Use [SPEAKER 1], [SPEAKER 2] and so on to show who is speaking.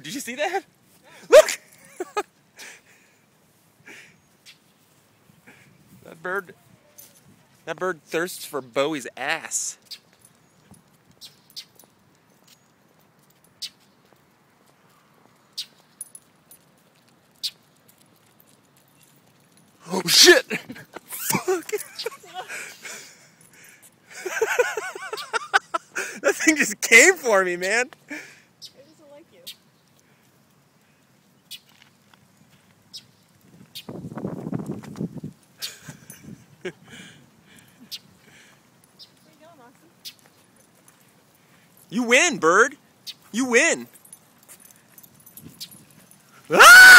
[SPEAKER 1] did you see that? Look! That bird thirsts for Bowie's ass. Oh shit! Fuck! That thing just came for me, man.
[SPEAKER 2] It doesn't like you. Where you going, Moxie?
[SPEAKER 1] You win, bird. You win. Ah!